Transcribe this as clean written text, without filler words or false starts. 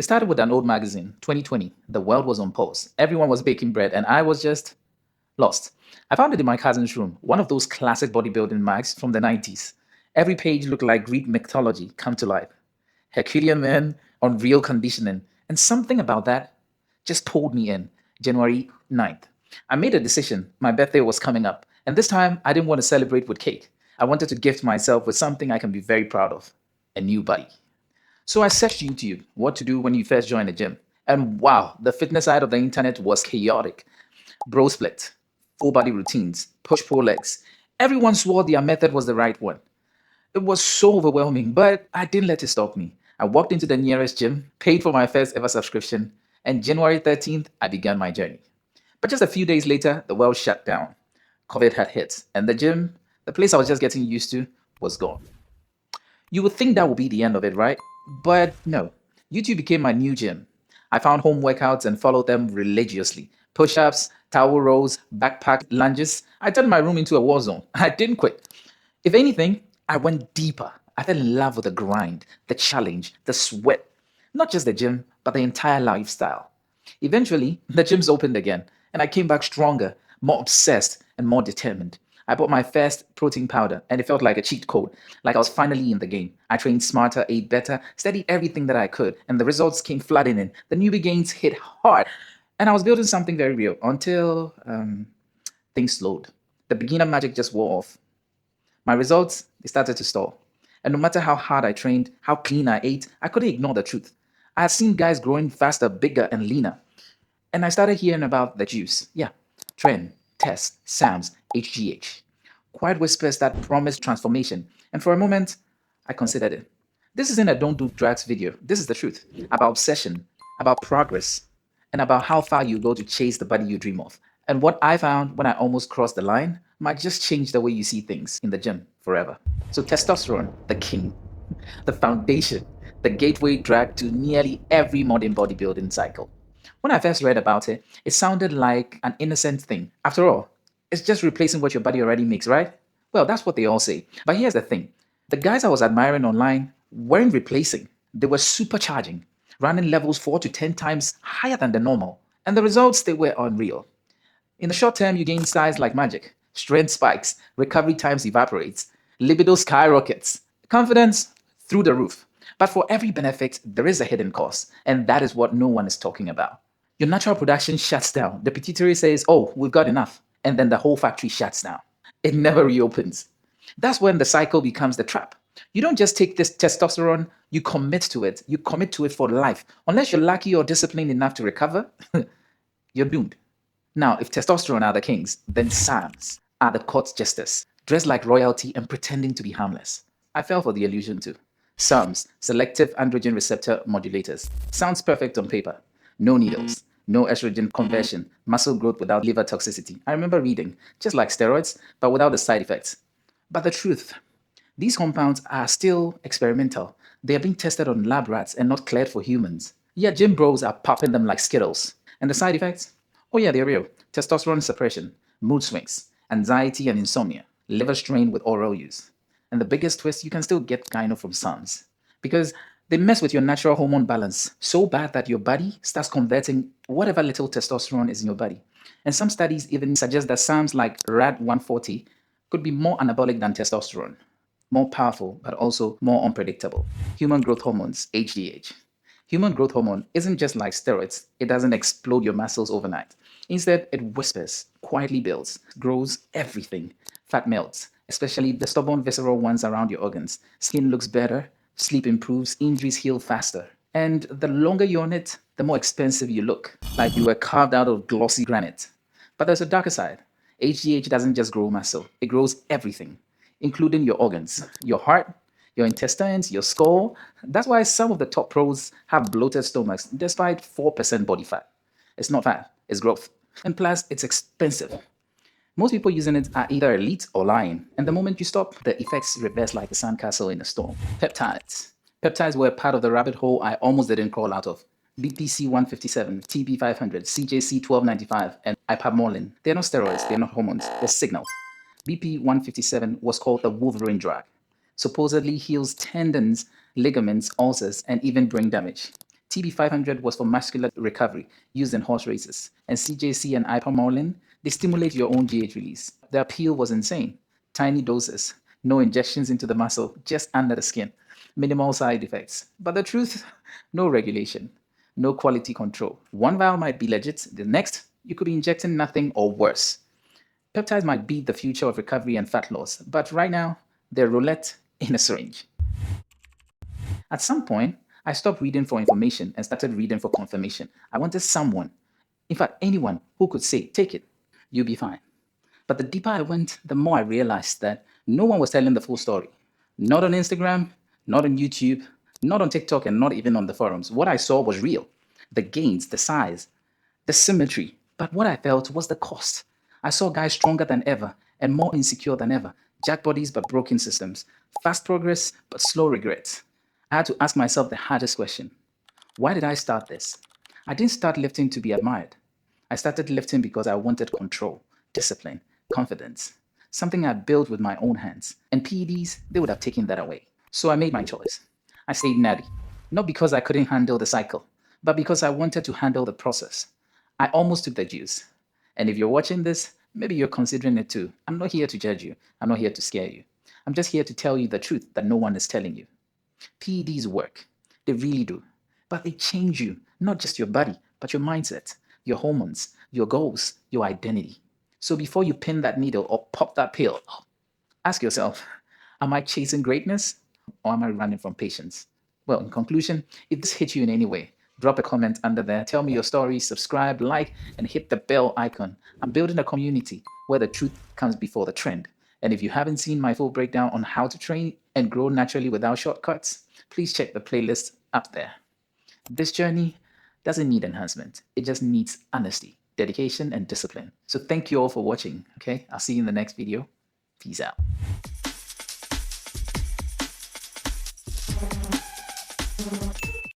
It started with an old magazine, 2020. The world was on pause. Everyone was baking bread, and I was just lost. I found it in my cousin's room, one of those classic bodybuilding mags from the 90s. Every page looked like Greek mythology come to life. Herculean men on real conditioning, and something about that just pulled me in. January 9th. I made a decision. My birthday was coming up, and this time I didn't want to celebrate with cake. I wanted to gift myself with something I can be very proud of: a new body. So I searched YouTube, what to do when you first join a gym. And wow, the fitness side of the internet was chaotic. Bro split, full body routines, push pull legs. Everyone swore their method was the right one. It was so overwhelming, but I didn't let it stop me. I walked into the nearest gym, paid for my first ever subscription, and January 13th, I began my journey. But just a few days later, the world shut down. COVID had hit, and the gym, the place I was just getting used to, was gone. You would think that would be the end of it, right? But no. YouTube became my new gym. I found home workouts and followed them religiously. Push ups, towel rolls, backpack lunges. I turned my room into a war zone. I didn't quit. If anything, I went deeper. I fell in love with the grind, the challenge, the sweat. Not just the gym, but the entire lifestyle. Eventually, the gyms opened again, and I came back stronger, more obsessed, and more determined. I bought my first protein powder, and it felt like a cheat code, like I was finally in the game. I trained smarter, ate better, studied everything that I could, and the results came flooding in. The newbie gains hit hard, and I was building something very real until things slowed. The beginner magic just wore off. My results, they started to stall. And no matter how hard I trained, how clean I ate, I couldn't ignore the truth. I had seen guys growing faster, bigger, and leaner. And I started hearing about the juice. Yeah, trend, test, SARMs, HGH. Quiet whispers that promised transformation. And for a moment, I considered it. This isn't a don't do drugs video. This is the truth about obsession, about progress, and about how far you go to chase the body you dream of. And what I found when I almost crossed the line might just change the way you see things in the gym forever. So, testosterone, the king, the foundation, the gateway drug to nearly every modern bodybuilding cycle. When I first read about it, it sounded like an innocent thing. After all, it's just replacing what your body already makes, right? Well, that's what they all say. But here's the thing: the guys I was admiring online weren't replacing, they were supercharging, running levels 4 to 10 times higher than the normal. And the results, they were unreal. In the short term, you gain size like magic, strength spikes, recovery times evaporates, libido skyrockets, confidence through the roof. But for every benefit, there is a hidden cost, and that is what no one is talking about. Your natural production shuts down. The pituitary says, "Oh, we've got enough." And then the whole factory shuts down. It never reopens. That's when the cycle becomes the trap. You don't just take this testosterone, you commit to it. You commit to it for life. Unless you're lucky or disciplined enough to recover, you're doomed. Now, if testosterone are the kings, then SARMs are the court jesters, dressed like royalty and pretending to be harmless. I fell for the illusion too. SARMs, selective androgen receptor modulators. Sounds perfect on paper. No needles, no estrogen conversion, muscle growth without liver toxicity. I remember reading, just like steroids, but without the side effects. But the truth, these compounds are still experimental. They are being tested on lab rats and not cleared for humans. Yet gym bros are popping them like Skittles. And the side effects? Oh yeah, they're real. Testosterone suppression, mood swings, anxiety and insomnia, liver strain with oral use. And the biggest twist, you can still get gyno from SARMs. Because they mess with your natural hormone balance so bad that your body starts converting whatever little testosterone is in your body. And some studies even suggest that SARMs like RAD 140 could be more anabolic than testosterone, more powerful, but also more unpredictable. Human growth hormones, HGH. Human growth hormone isn't just like steroids, it doesn't explode your muscles overnight. Instead, it whispers, quietly builds, grows everything. Fat melts, especially the stubborn visceral ones around your organs. Skin looks better, sleep improves, injuries heal faster. And the longer you're on it, the more expensive you look, like you were carved out of glossy granite. But there's a darker side. HGH doesn't just grow muscle, it grows everything, including your organs, your heart, your intestines, your skull. That's why some of the top pros have bloated stomachs despite 4% body fat. It's not fat, it's growth. And plus, it's expensive. Most people using it are either elite or lying, and the moment you stop, the effects reverse like a sandcastle in a storm. Peptides. Peptides were part of the rabbit hole I almost didn't crawl out of. BPC 157, TB 500, CJC 1295, and ipamorelin. They're not steroids, they're not hormones, they're signals. BP 157 was called the Wolverine drug. Supposedly heals tendons, ligaments, ulcers, and even brain damage. TB500 was for muscular recovery used in horse races, and CJC and ipamorelin, they stimulate your own GH release. The appeal was insane. Tiny doses, no injections into the muscle, just under the skin, minimal side effects. But the truth, no regulation, no quality control. One vial might be legit, the next, you could be injecting nothing or worse. Peptides might be the future of recovery and fat loss, but right now, they're roulette in a syringe. At some point, I stopped reading for information and started reading for confirmation. I wanted someone, in fact, anyone who could say, take it, you'll be fine. But the deeper I went, the more I realized that no one was telling the full story. Not on Instagram, not on YouTube, not on TikTok, and not even on the forums. What I saw was real. The gains, the size, the symmetry. But what I felt was the cost. I saw guys stronger than ever and more insecure than ever. Jack bodies but broken systems. Fast progress but slow regrets. I had to ask myself the hardest question. Why did I start this? I didn't start lifting to be admired. I started lifting because I wanted control, discipline, confidence. Something I built with my own hands. And PEDs, they would have taken that away. So I made my choice. I stayed natty. Not because I couldn't handle the cycle, but because I wanted to handle the process. I almost took the juice. And if you're watching this, maybe you're considering it too. I'm not here to judge you. I'm not here to scare you. I'm just here to tell you the truth that no one is telling you. PEDs work. They really do. But they change you, not just your body, but your mindset, your hormones, your goals, your identity. So before you pin that needle or pop that pill, ask yourself, am I chasing greatness or am I running from patience? Well, in conclusion, if this hit you in any way, drop a comment under there. Tell me your story, subscribe, like, and hit the bell icon. I'm building a community where the truth comes before the trend. And if you haven't seen my full breakdown on how to train and grow naturally without shortcuts, please check the playlist up there. This journey doesn't need enhancement. It just needs honesty, dedication, and discipline. So thank you all for watching. Okay, I'll see you in the next video. Peace out.